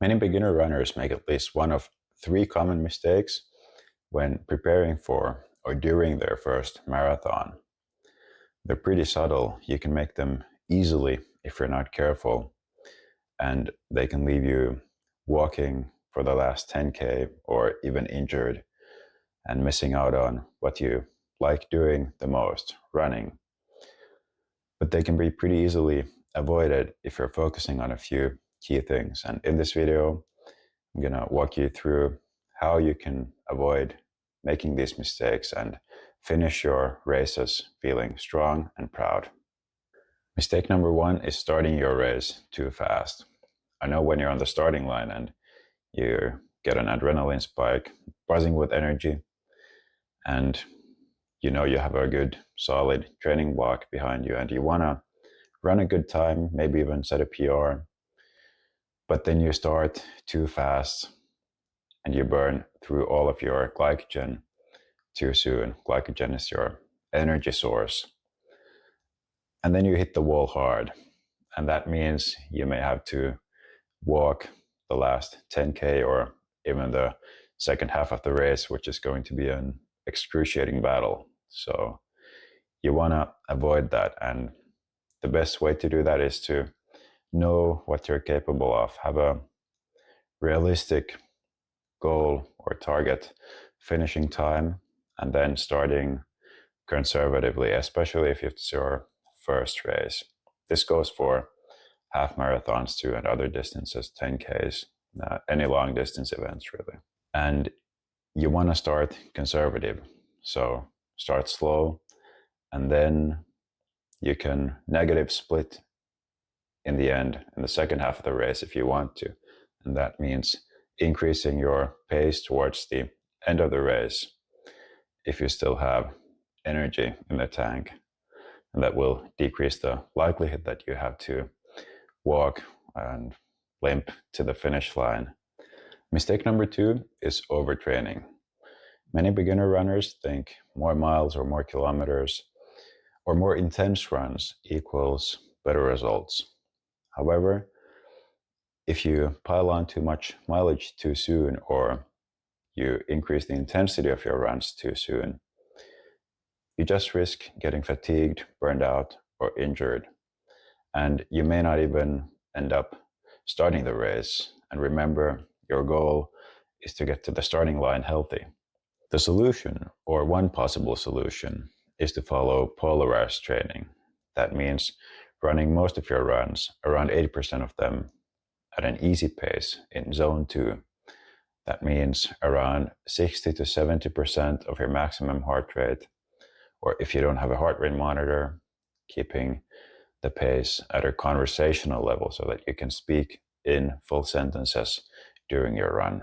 Many beginner runners make at least one of three common mistakes when preparing for or during their first marathon. They're pretty subtle. You can make them easily if you're not careful, and they can leave you walking for the last 10K or even injured and missing out on what you like doing the most, running. But they can be pretty easily avoided if you're focusing on a few key things. And in this video, I'm going to walk you through how you can avoid making these mistakes and finish your races feeling strong and proud. Mistake number one is starting your race too fast. I know when you're on the starting line and you get an adrenaline spike, buzzing with energy, and you know you have a good solid training block behind you and you want to run a good time, maybe even set a PR, but then you start too fast and you burn through all of your glycogen too soon. Glycogen is your energy source. And then you hit the wall hard. And that means you may have to walk the last 10K or even the second half of the race, which is going to be an excruciating battle. So you want to avoid that. And the best way to do that is to know what you're capable of. Have a realistic goal or target finishing time, and then starting conservatively, especially if it's your first race. This goes for half marathons too and other distances, 10Ks, any long distance events really. And you want to start conservative. So start slow, and then you can negative split in the end, in the second half of the race if you want to. And that means increasing your pace towards the end of the race if you still have energy in the tank. And that will decrease the likelihood that you have to walk and limp to the finish line. Mistake number two is overtraining. Many beginner runners think more miles or more kilometers or more intense runs equals better results. However, if you pile on too much mileage too soon, or you increase the intensity of your runs too soon, you just risk getting fatigued, burned out, or injured. And you may not even end up starting the race. And remember, your goal is to get to the starting line healthy. The solution, or one possible solution, is to follow polarized training. That means running most of your runs, around 80% of them, at an easy pace in zone 2. That means around 60 to 70% of your maximum heart rate, or if you don't have a heart rate monitor, keeping the pace at a conversational level so that you can speak in full sentences during your run.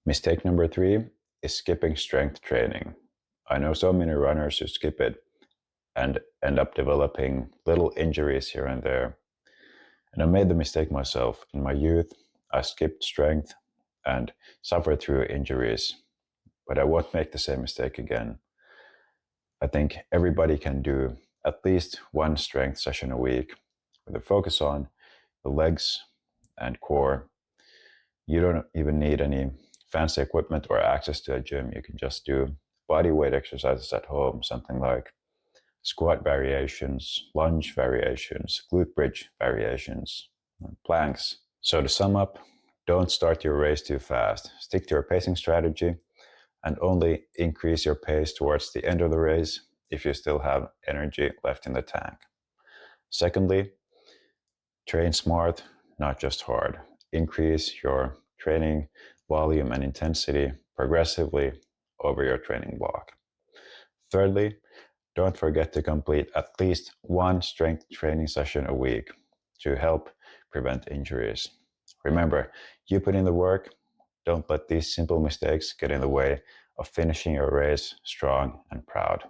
Mistake number 3 is skipping strength training. I know so many runners who skip it and end up developing little injuries here and there. And I made the mistake myself. In my youth, I skipped strength and suffered through injuries, but I won't make the same mistake again. I think everybody can do at least one strength session a week with a focus on the legs and core. You don't even need any fancy equipment or access to a gym. You can just do body weight exercises at home, something like squat variations, lunge variations, glute bridge variations, planks. So to sum up, don't start your race too fast. Stick to your pacing strategy and only increase your pace towards the end of the race if you still have energy left in the tank. Secondly, train smart, not just hard. Increase your training volume and intensity progressively over your training block. Thirdly, don't forget to complete at least one strength training session a week to help prevent injuries. Remember, you put in the work. Don't let these simple mistakes get in the way of finishing your race strong and proud.